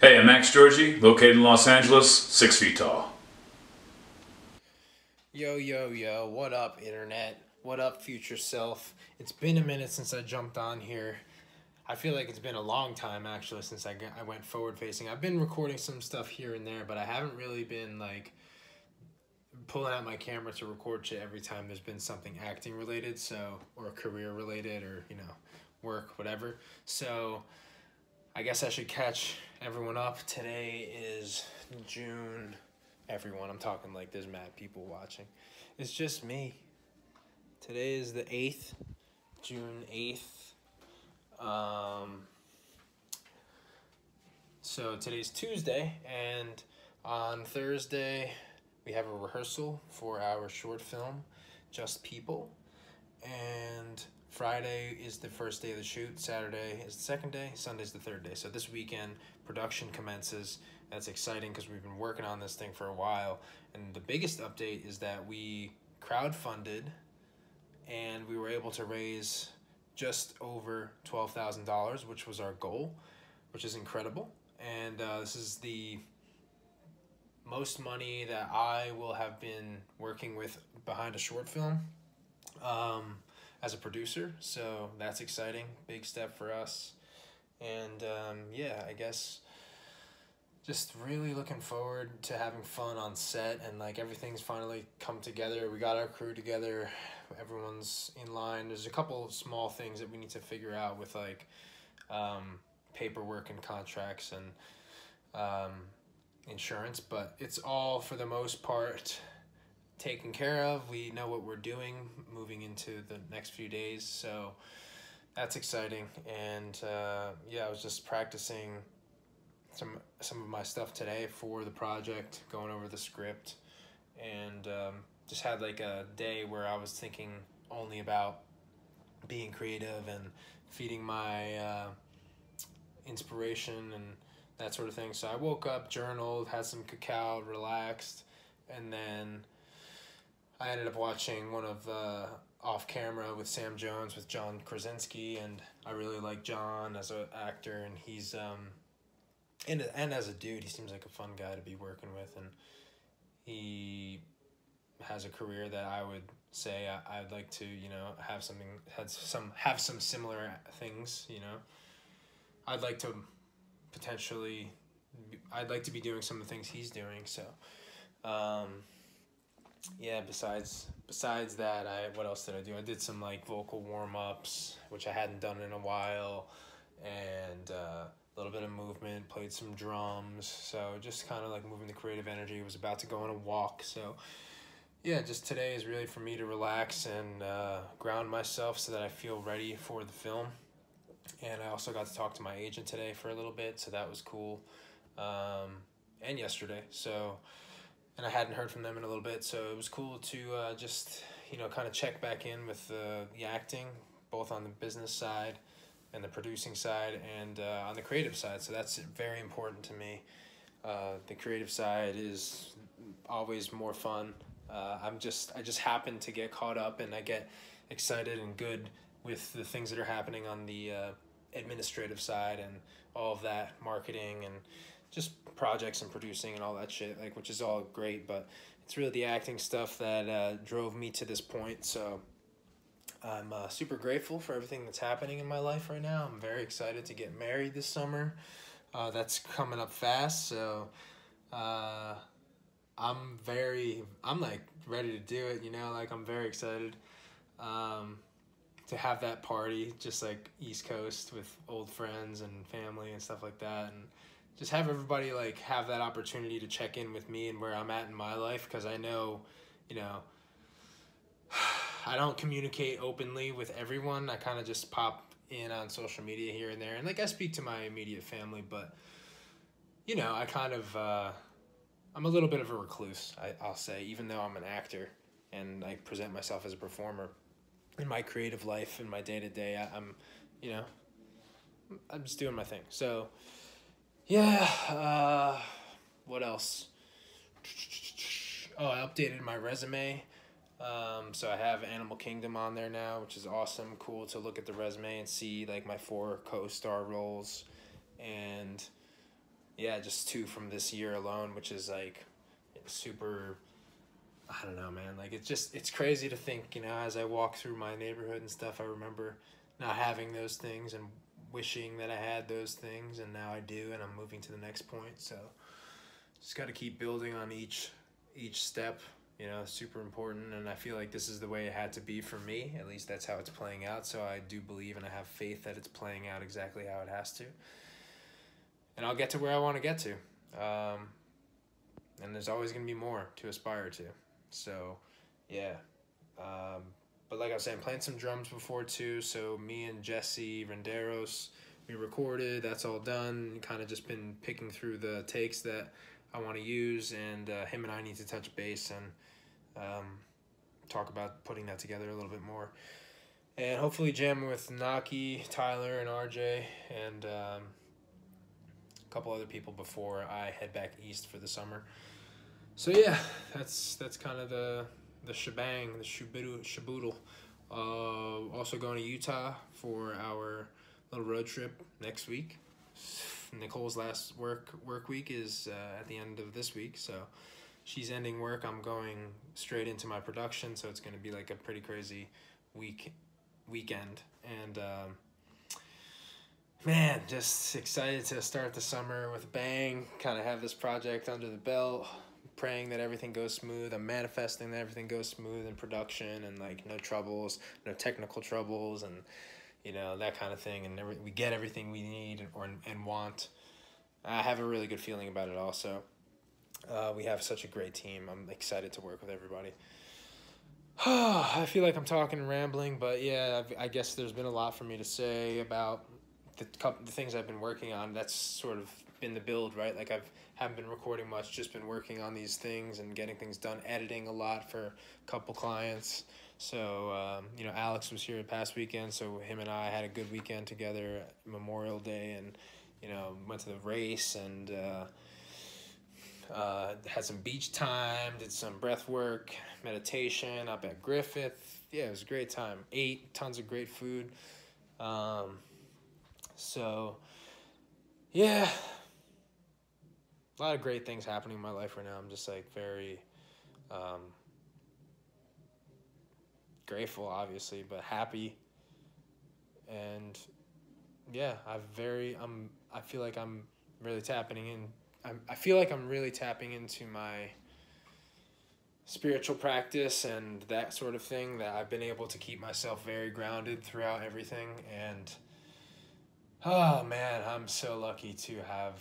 Hey, I'm Max Georgie, located in Los Angeles, 6 feet tall. Yo, yo, yo, what up, internet? What up, future self? It's been a minute since I jumped on here. I feel like it's been a long time, actually, since I went forward facing. I've been recording some stuff here and there, but I haven't really been, like, pulling out my camera to record shit every time there's been something acting related, so, or career related, or, work, whatever. So, I guess I should catch everyone up. Today is June. Everyone, I'm talking like there's mad people watching. It's just me. Today is the 8th, June 8th. So today's Tuesday, and on Thursday we have a rehearsal for our short film, Just People. And Friday is the first day of the shoot, Saturday is the second day, Sunday's the third day. So this weekend, production commences. That's exciting because we've been working on this thing for a while. And the biggest update is that we crowdfunded and we were able to raise just over $12,000, which was our goal, which is incredible. And this is the most money that I will have been working with behind a short film as a producer. So that's exciting, big step for us. And yeah, I guess just really looking forward to having fun on set, and like everything's finally come together. We got our crew together, everyone's in line. There's a couple small things that we need to figure out with like paperwork and contracts and insurance, but it's all for the most part taken care of. We know what we're doing moving into the next few days, so that's exciting. And yeah, I was just practicing some of my stuff today for the project, going over the script, and just had like a day where I was thinking only about being creative and feeding my inspiration and that sort of thing. So I woke up, journaled, had some cacao, relaxed, and then I ended up watching one of Off Camera with Sam Jones with John Krasinski, and I really like John as an actor, and he's and as a dude, he seems like a fun guy to be working with, and he has a career that I would say I'd like to, have some similar things. I'd like to potentially, I'd like to be doing some of the things he's doing. So, yeah. Besides that, what else did I do? I did some like vocal warm ups, which I hadn't done in a while, and a little bit of movement. Played some drums. So just kind of like moving the creative energy. Was about to go on a walk. So yeah, just today is really for me to relax and ground myself so that I feel ready for the film. And I also got to talk to my agent today for a little bit, so that was cool. And yesterday, so, and I hadn't heard from them in a little bit, so it was cool to just, kind of check back in with the acting, both on the business side and the producing side, and on the creative side. So that's very important to me. The creative side is always more fun. I just happen to get caught up, and I get excited and good with the things that are happening on the administrative side and all of that, marketing and just projects and producing and all that shit, like, which is all great, but it's really the acting stuff that drove me to this point. So I'm super grateful for everything that's happening in my life right now. I'm very excited to get married this summer. That's coming up fast, so I'm like ready to do it, like I'm very excited to have that party, just like East Coast with old friends and family and stuff like that, and just have everybody like have that opportunity to check in with me and where I'm at in my life, because I know, I don't communicate openly with everyone. I kind of just pop in on social media here and there, and like I speak to my immediate family, but I kind of I'm a little bit of a recluse, I'll say, even though I'm an actor and I present myself as a performer. In my creative life, in my day-to-day, I'm just doing my thing. So, yeah, what else? Oh, I updated my resume. So I have Animal Kingdom on there now, which is awesome. Cool to look at the resume and see like my 4 co-star roles, and yeah, just 2 from this year alone, which is like super. I don't know, man. Like it's crazy to think, you know, as I walk through my neighborhood and stuff, I remember not having those things and wishing that I had those things, and now I do, and I'm moving to the next point. So just got to keep building on each step, you know, super important. And I feel like this is the way it had to be for me. At least that's how it's playing out. So I do believe and I have faith that it's playing out exactly how it has to. And I'll get to where I want to get to. And there's always going to be more to aspire to. So, yeah. But like I was saying, playing some drums before too. So me and Jesse Renderos, we recorded. That's all done. Kind of just been picking through the takes that I want to use, and him and I need to touch base and talk about putting that together a little bit more. And hopefully jam with Naki, Tyler, and RJ, and a couple other people before I head back east for the summer. So yeah, that's kind of the shebang, the shaboodle. Also going to Utah for our little road trip next week. Nicole's last work week is at the end of this week, so she's ending work. I'm going straight into my production, so it's going to be like a pretty crazy weekend. And man, just excited to start the summer with a bang, kind of have this project under the belt, praying that everything goes smooth. I'm manifesting that everything goes smooth in production, and like no troubles, no technical troubles, and you know, that kind of thing, and we get everything we need and want. I have a really good feeling about it also. We have such a great team. I'm excited to work with everybody. I feel like I'm talking and rambling, but yeah, I guess there's been a lot for me to say about the things I've been working on. That's sort of been the build, right? Like haven't been recording much, just been working on these things and getting things done, editing a lot for a couple clients. So, you know, Alex was here past weekend, so him and I had a good weekend together, Memorial Day, and, you know, went to the race and had some beach time, did some breath work, meditation up at Griffith. Yeah, it was a great time. Ate tons of great food. So, yeah, a lot of great things happening in my life right now. I'm just like very grateful, obviously, but happy. And yeah, I feel like I'm really tapping in. I feel like I'm really tapping into my spiritual practice and that sort of thing, that I've been able to keep myself very grounded throughout everything. And oh man, I'm so lucky to have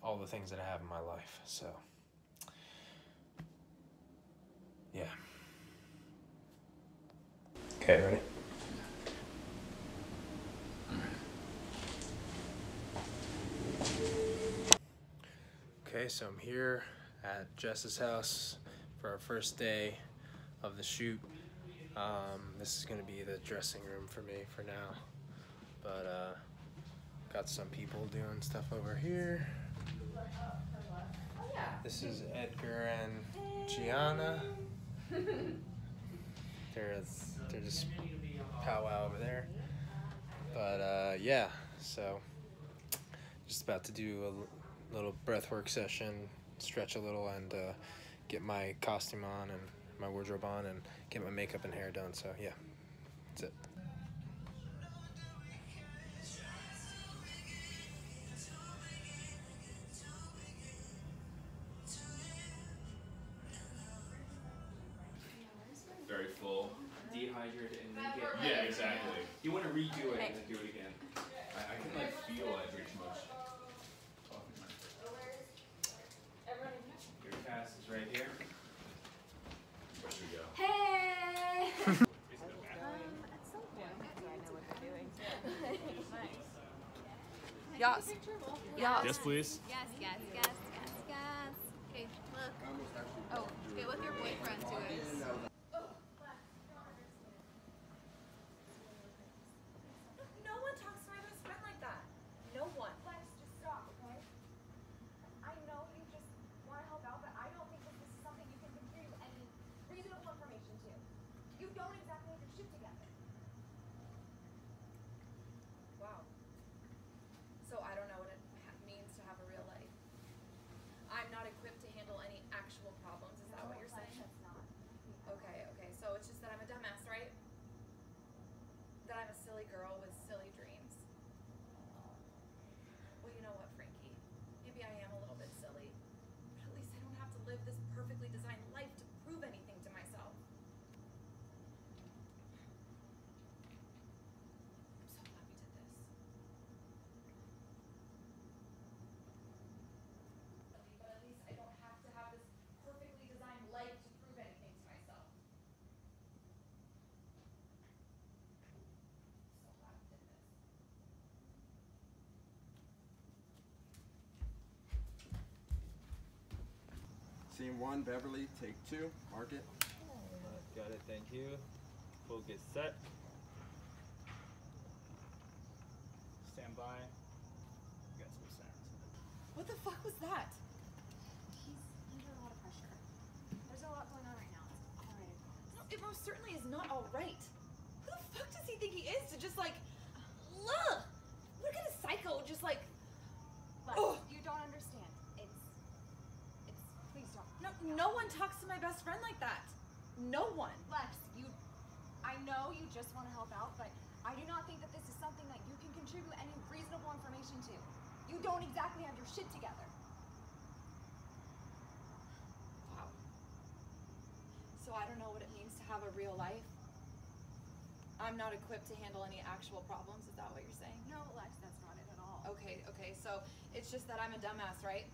all the things that I have in my life. So yeah. Okay, ready? Okay, so I'm here at Jess's house for our first day of the shoot. This is going to be the dressing room for me for now. But got some people doing stuff over here. This is Edgar and Gianna. They're just powwow over there. But yeah, so just about to do a little breathwork session, stretch a little, and get my costume on and my wardrobe on and get my makeup and hair done. So yeah, that's it. Very full. Dehydrate and make it. Yeah, exactly. You want to redo it and then do it again. I can like feel it very much. Your cast is right here. Where should we go? Hey! At some point, so I know what they're doing. Yes. Yes. Yes, please. Yes, yes, yes, yes, yes. Okay, look. Oh, get with your boyfriend to it. No one talks to my best friend like that. No one. Let's just stop, okay? I know you just want to help out, but I don't think that this is something you can contribute any reasonable information to. You don't exactly have your shit together. Wow. So I don't know what it means to have a real life. live this perfectly designed life to prove anything to myself. I'm so glad we did this. But at least I don't have to have this perfectly designed life to prove anything to myself. So glad we did this. Scene 1, Beverly, take 2, mark it. Got it, thank you. Focus set. Stand by. You got some sounds. What the fuck was that? He's under a lot of pressure. There's a lot going on right now. It's alright, I promise. No, it most certainly is not all right. Who the fuck does he think he is to just like, ugh! What kind of psycho just like, Lex, ugh! you don't understand. Please don't. No one talks to my best friend like that. No one. Lex, I know you just want to help out, but I do not think that this is something that you can contribute any reasonable information to. You don't exactly have your shit together. Wow. So I don't know what it means to have a real life. I'm not equipped to handle any actual problems. Is that what you're saying? No, Lex, that's not it at all. Okay, so it's just that I'm a dumbass, right?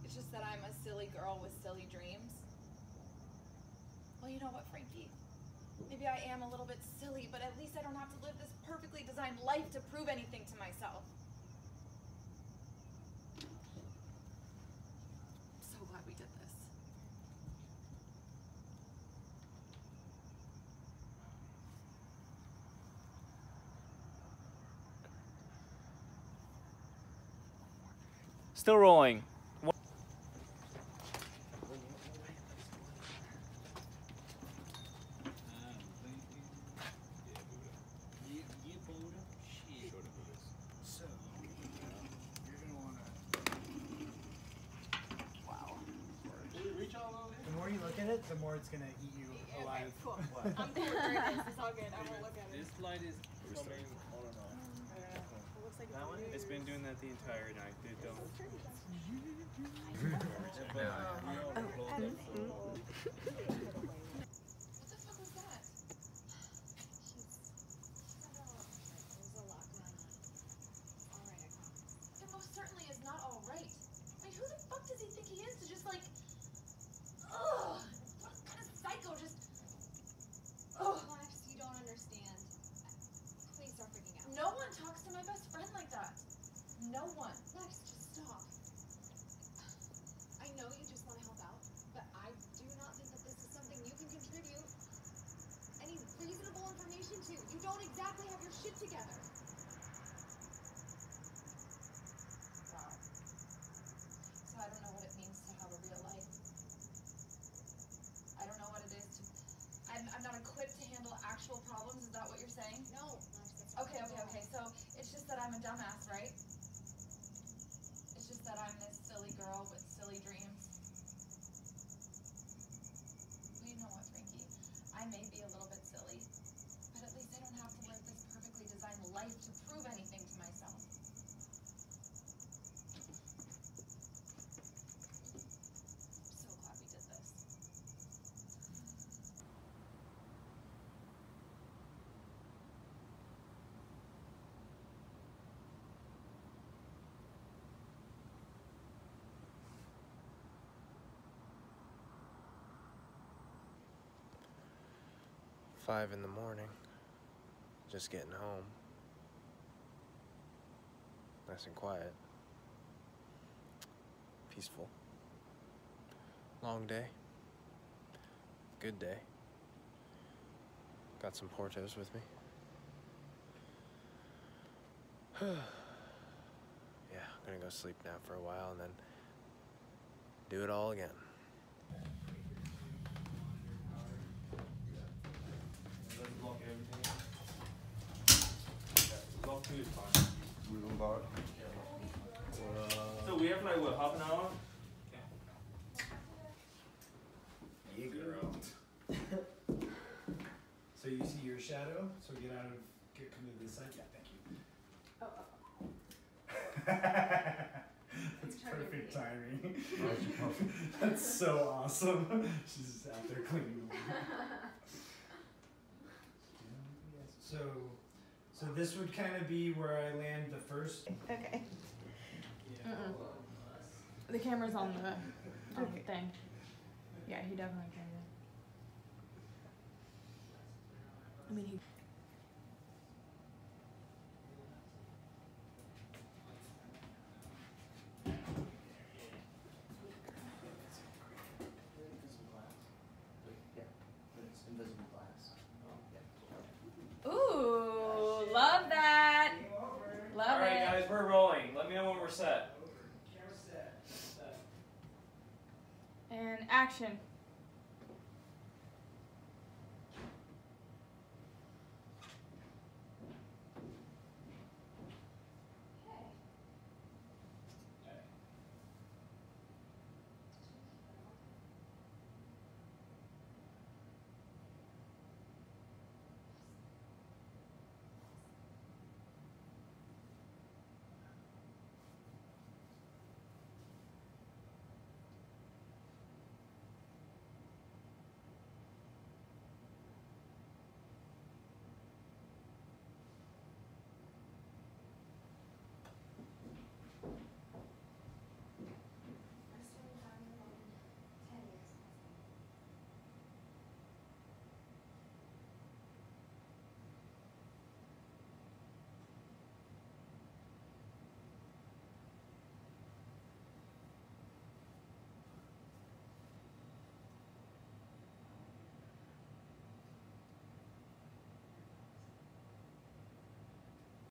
It's just that I'm a silly girl with silly dreams. Well, you know what, Frankie? Maybe I am a little bit silly, but at least I don't have to live this perfectly designed life to prove anything to myself. I'm so glad we did this. Still rolling. The more you look at it, the more it's gonna eat you alive. Okay, cool. I'm cool with this. It's all good. I won't look at it. This light is coming on and off. It looks like That one? It's been doing that the entire night. Dude, don't. What the fuck was that? There's a lot going on. Alright, I promise. It most certainly is not all right. I mean, who the fuck does he think he is to just like, ugh, what kind of psycho just, ugh. Lex, you don't understand. Please stop freaking out. No one talks to my best friend like that. No one. Lex, just stop. I know you just want to help out, but I do not think that this is something you can contribute any reasonable information to. You don't exactly have your shit together. Wow. So I don't know what it means to have a real life. I don't know what it is to, I'm not equipped to handle actual problems. Is that what you're saying? No, Lex, that's not Okay. at all. So it's just that I'm a dumbass, right? It's just that I'm this silly girl with silly dreams. Well, you know what, Frankie? I may be a little bit silly, but at least I don't have to live this perfectly designed life to prove anything to myself. I'm so glad we did this. "5 in the morning, just getting home. Nice and quiet. Peaceful. Long day. Good day. Got some Portos with me. Yeah, I'm gonna go sleep now for a while and then do it all again." Let's block everything. Yeah, block 2 is fine. Moving bar. So we have like what, half an hour? Yeah, girl. So you see your shadow, so come to this side. Yeah, thank you. That's perfect timing. That's so awesome. She's just out there cleaning. So this would kind of be where I land the first. Okay. Yeah. The camera's on the thing. Yeah, he definitely can do it. I mean, he. Ooh, love that. Love All right, it. guys, we're rolling. Let me know when we're set. And action.